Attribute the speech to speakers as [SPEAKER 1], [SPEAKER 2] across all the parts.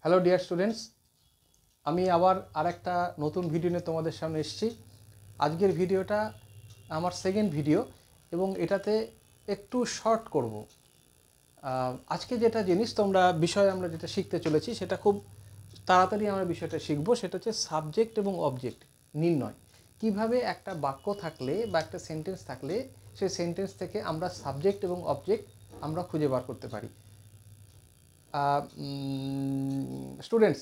[SPEAKER 1] Hello dear students, আমি আবার আরেকটা নতুন ভিডিও নিয়ে তোমাদের সামনে এসেছি। আজকের ভিডিওটা আমার সেকেন্ড ভিডিও এবং এটাতে একটু শর্ট করব। আজকে যেটা জিনিস বিষয় আমরা যেটা শিখতে চলেছি সেটা খুব তাড়াতাড়ি আমরা বিষয়টা শিখবো। সেটা হচ্ছে সাবজেক্ট এবং অবজেক্ট নির্ণয়। কিভাবে একটা বাক্য থাকলে বা একটা সেন্টেন্স থাকলে সেই সেন্টেন্স থেকে আমরা সাবজেক্ট এবং অবজেক্ট আমরা খুঁজে বার করতে পারি। স্টুডেন্টস,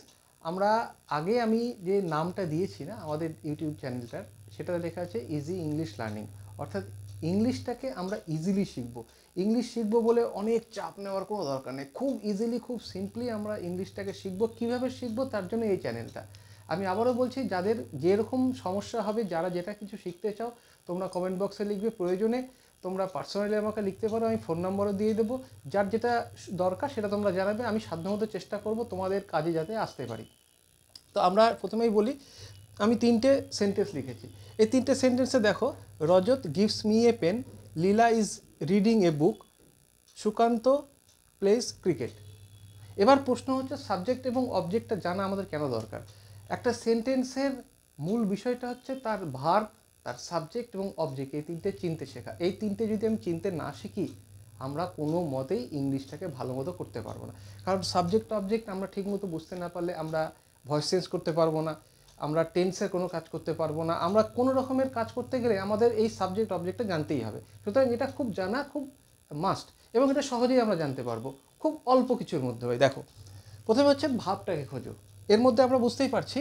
[SPEAKER 1] আমি যে নামটা দিয়েছি না আমাদের ইউটিউব চ্যানেলটার, সেটা লেখা আছে ইজি ইংলিশ লার্নিং। অর্থাৎ ইংলিশটাকে আমরা ইজিলি শিখবো। ইংলিশ শিখবো বলে অনেক চাপ নেওয়ার কোনো দরকার নেই। খুব ইজিলি, খুব সিম্পলি আমরা ইংলিশটাকে শিখবো। কীভাবে শিখবো তার জন্য এই চ্যানেলটা। আমি আবারও বলছি, যাদের যেরকম সমস্যা হবে, যারা যেটা কিছু শিখতে চাও, তোমরা কমেন্ট বক্সে লিখবে। প্রয়োজনে তোমরা পার্সোনালি আমাকে লিখতে পারো, আমি ফোন নম্বরও দিয়ে দেবো। যার যেটা দরকার সেটা তোমরা জানাবে। আমি সাধ্যমতো চেষ্টা করব তোমাদের কাজে যাতে আসতে পারি। তো আমরা প্রথমেই বলি, আমি 3টে সেন্টেন্স লিখেছি। এই 3টে সেন্টেন্সে দেখো, Rajat gives me a pen, Leela is reading a book, Sukanta plays cricket. এবার প্রশ্ন হচ্ছে, সাবজেক্ট এবং অবজেক্টটা জানা আমাদের কেন দরকার? একটা সেন্টেন্সের মূল বিষয়টা হচ্ছে তার ভার্ব, তার সাবজেক্ট এবং অবজেক্ট, এই 3টে চিনতে শেখা। এই 3টে যদি আমি চিনতে না শিখি, আমরা কোনো মতেই ইংলিশটাকে ভালো মতো করতে পারবো না। কারণ সাবজেক্ট অবজেক্ট আমরা ঠিকমতো বুঝতে না পারলে আমরা ভয়েস চেঞ্জ করতে পারবো না, আমরা টেন্সের কোনো কাজ করতে পারবো না। আমরা কোনো রকমের কাজ করতে গেলে আমাদের এই সাবজেক্ট অবজেক্টটা জানতেই হবে। সুতরাং এটা খুব জানা খুব মাস্ট, এবং এটা সহজেই আমরা জানতে পারবো খুব অল্প কিছুর মধ্যে। দেখো, প্রথমে হচ্ছে ভার্বটাকে খোঁজো। এর মধ্যে আমরা বুঝতেই পারছি,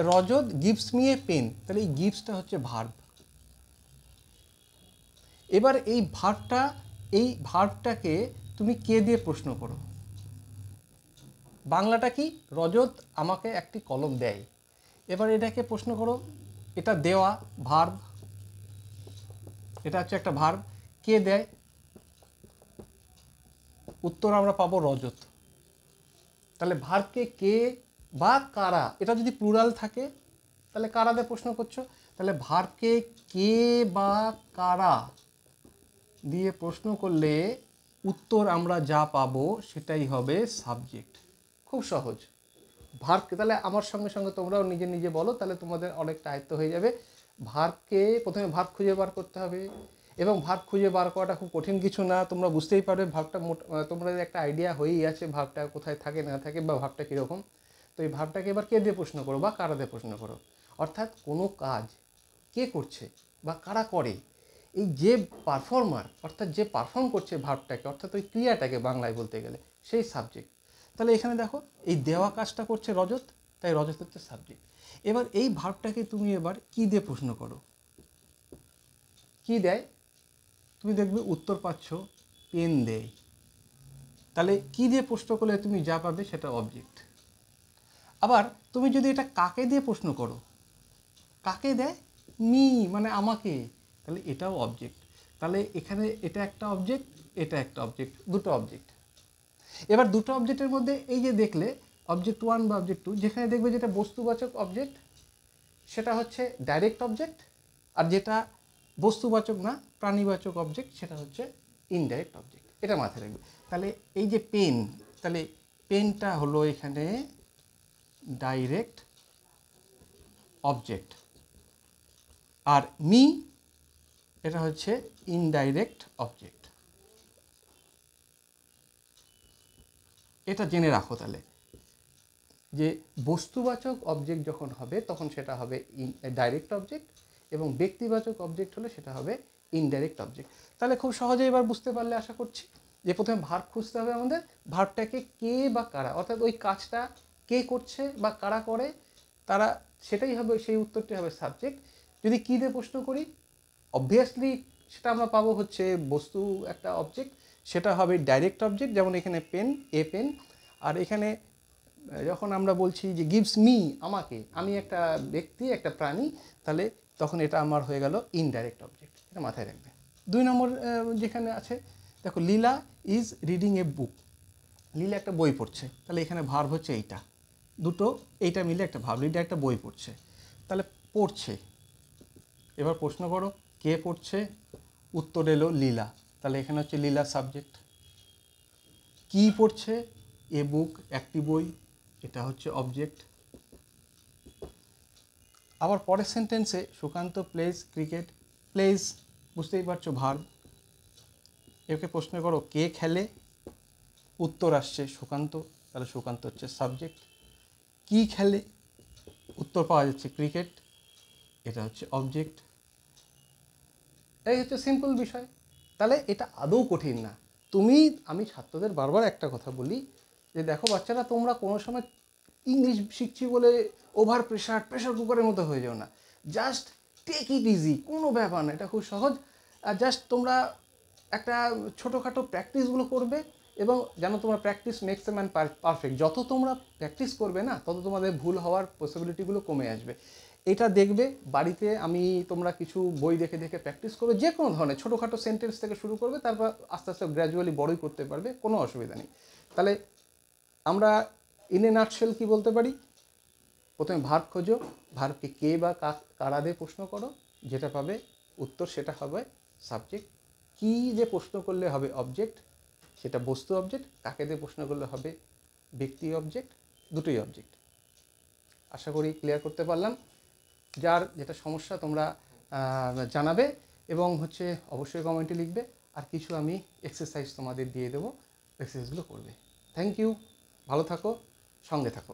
[SPEAKER 1] রজত গিভস মি এ পেন, তাহলে এই গিভসটা হচ্ছে ভার্ব। এবার এই ভার্বটাকে তুমি কে দিয়ে প্রশ্ন করো। বাংলাটা কি? রজত আমাকে একটি কলম দেয়। এবার এটাকে প্রশ্ন করো, এটা দেওয়া ভার্ব, এটা হচ্ছে একটা ভার্ব। কে দেয়? উত্তর আমরা পাবো রজত। তাহলে ভার্বকে কে বা কারা, এটা যদি প্লুরাল থাকে তাহলে কারা দিয়ে প্রশ্ন করছো। তাহলে ভার্বকে কে বা কারা দিয়ে প্রশ্ন করলে উত্তর আমরা যা পাবো সেটাই হবে সাবজেক্ট। খুব সহজ। ভার্বকে তাহলে আমার সঙ্গে সঙ্গে তোমরাও নিজে নিজে বলো, তাহলে তোমাদের অনেকটা আয়ত্ত হয়ে যাবে। ভার্বকে প্রথমে ভার্ব খুঁজে বার করতে হবে, এবং ভার্ব খুঁজে বার করাটা খুব কঠিন কিছু না। তোমরা বুঝতেই পারবে ভার্বটা, তোমরা একটা আইডিয়া হয়েই আছে ভার্বটা কোথায় থাকে না থাকে বা ভার্বটা কীরকম। তো এই ভার্বটাকে এবার কে দিয়ে প্রশ্ন করো বা কারা দিয়ে প্রশ্ন করো। অর্থাৎ কোনো কাজ কে করছে বা কারা করে, এই যে পারফর্মার, অর্থাৎ যে পারফর্ম করছে ভার্বটাকে, অর্থাৎ ওই ক্রিয়াটাকে বাংলায় বলতে গেলে, সেই সাবজেক্ট। তাহলে এখানে দেখো, এই দেওয়া কাজটা করছে রজত, তাই রজত হচ্ছে সাবজেক্ট। এবার এই ভার্বটাকে তুমি এবার কি দিয়ে প্রশ্ন করো, কি দেয়? তুমি দেখবে উত্তর পাচ্ছ পেন দেয়। তাহলে কি দিয়ে প্রশ্ন করলে তুমি যা পাবে সেটা অবজেক্ট। আবার তুমি যদি এটা কাকে দিয়ে প্রশ্ন করো, কাকে দেয়? মি, মানে আমাকে, তাহলে এটাও অবজেক্ট। তাহলে এখানে এটা একটা অবজেক্ট, এটা একটা অবজেক্ট, দুটো অবজেক্ট। এবার দুটো অবজেক্টের মধ্যে এই যে দেখলে অবজেক্ট 1 বা অবজেক্ট 2, যেখানে দেখবে যেটা বস্তুবাচক অবজেক্ট সেটা হচ্ছে ডাইরেক্ট অবজেক্ট, আর যেটা বস্তুবাচক না প্রাণীবাচক অবজেক্ট সেটা হচ্ছে ইনডাইরেক্ট অবজেক্ট। এটা মাথায় রাখবে। তাহলে এই যে পেন, তাহলে পেনটা হলো এখানে ডাইরেক্ট অবজেক্ট, আর মি এটা হচ্ছে ইনডাইরেক্ট অবজেক্ট। এটা জেনে রাখো তাহলে, যে বস্তুবাচক অবজেক্ট যখন হবে তখন সেটা হবে ডাইরেক্ট অবজেক্ট, এবং ব্যক্তিবাচক অবজেক্ট হলে সেটা হবে ইনডাইরেক্ট অবজেক্ট। তাহলে খুব সহজেই এবার বুঝতে পারলে আশা করছি, যে প্রথমে ভার্ব খুঁজতে হবে আমাদের। ভার্বটাকে কে বা কারা, অর্থাৎ ওই কাজটা কে করছে বা কারা করে তারা, সেটাই হবে, সেই উত্তরটি হবে সাবজেক্ট। যদি কী দিয়ে প্রশ্ন করি, অবভিয়াসলি সেটা আমরা পাবো হচ্ছে বস্তু একটা অবজেক্ট, সেটা হবে ডাইরেক্ট অবজেক্ট। যেমন এখানে পেন, এ পেন। আর এখানে যখন আমরা বলছি যে গিভস মি, আমাকে, আমি একটা ব্যক্তি, একটা প্রাণী, তাহলে তখন এটা আমার হয়ে গেল ইনডাইরেক্ট অবজেক্ট। এটা মাথায় রাখবে। 2 নম্বর যেখানে আছে, দেখো, লীলা ইজ রিডিং এ বুক, লীলা একটা বই পড়ছে। তাহলে এখানে ভার্ব হচ্ছে এইটা, দুটো এইটা মিলে একটা ভার্ব। লীলা একটা বই পড়ছে, তাহলে পড়ছে। এবার প্রশ্ন করো কে পড়ছে, উত্তর এলো লীলা, তাহলে এখানে হচ্ছে লীলা সাবজেক্ট। কি পড়ছে? এ বুক, একটি বই, এটা হচ্ছে অবজেক্ট। আবার পরের সেন্টেন্সে সুকান্ত প্লেজ ক্রিকেট, প্লেজ বুঝতেই পারছো ভার্ব। একে প্রশ্ন করো কে খেলে, উত্তর আসছে সুকান্ত, তাহলে সুকান্ত হচ্ছে সাবজেক্ট। কি খেলে, উত্তর পাওয়া যাচ্ছে ক্রিকেট, এটা হচ্ছে অবজেক্ট। এই হচ্ছে সিম্পল বিষয়। তাহলে এটা আদৌ কঠিন না। আমি ছাত্রদের বারবার একটা কথা বলি যে দেখো বাচ্চারা, তোমরা কোনো সময় ইংলিশ শিখছি বলে ওভার প্রেশার কুকারের মতো হয়ে যাও না। জাস্ট টেক ইট ইজি, কোনো ব্যাপার না, এটা খুব সহজ। আর জাস্ট তোমরা একটা ছোটোখাটো প্র্যাকটিসগুলো করবে, এবং যেন তোমার practice makes a man perfect. যত তোমরা প্র্যাকটিস করবে না, তত তোমাদের ভুল হওয়ার পসিবিলিটিগুলো কমে আসবে। এটা দেখবে বাড়িতে, তোমরা কিছু বই দেখে দেখে প্র্যাকটিস করবে, যে কোনো ধরনের ছোটোখাটো সেন্টেন্স থেকে শুরু করবে, তারপর আস্তে আস্তে গ্র্যাজুয়ালি বড়ই করতে পারবে, কোনো অসুবিধা নেই। তাহলে আমরা ইন এ নাটশেল কী বলতে পারি? প্রথমে ভার্ব খোঁজো, ভার্বকে কে বা কারা দিয়ে প্রশ্ন করো, যেটা পাবে উত্তর সেটা হবে সাবজেক্ট। কি যে প্রশ্ন করলে হবে অবজেক্ট, সেটা বস্তু অবজেক্ট। কাকে দিয়ে প্রশ্ন করলে হবে ব্যক্তি অবজেক্ট, দুটোই অবজেক্ট। আশা করি ক্লিয়ার করতে পারলাম। যার যেটা সমস্যা তোমরা জানাবে, এবং অবশ্যই কমেন্টে লিখবে। আর কিছু আমি এক্সারসাইজ তোমাদের দিয়ে দেবো, এক্সারসাইজগুলো করবে। থ্যাংক ইউ, ভালো থাকো, সঙ্গে থাকো।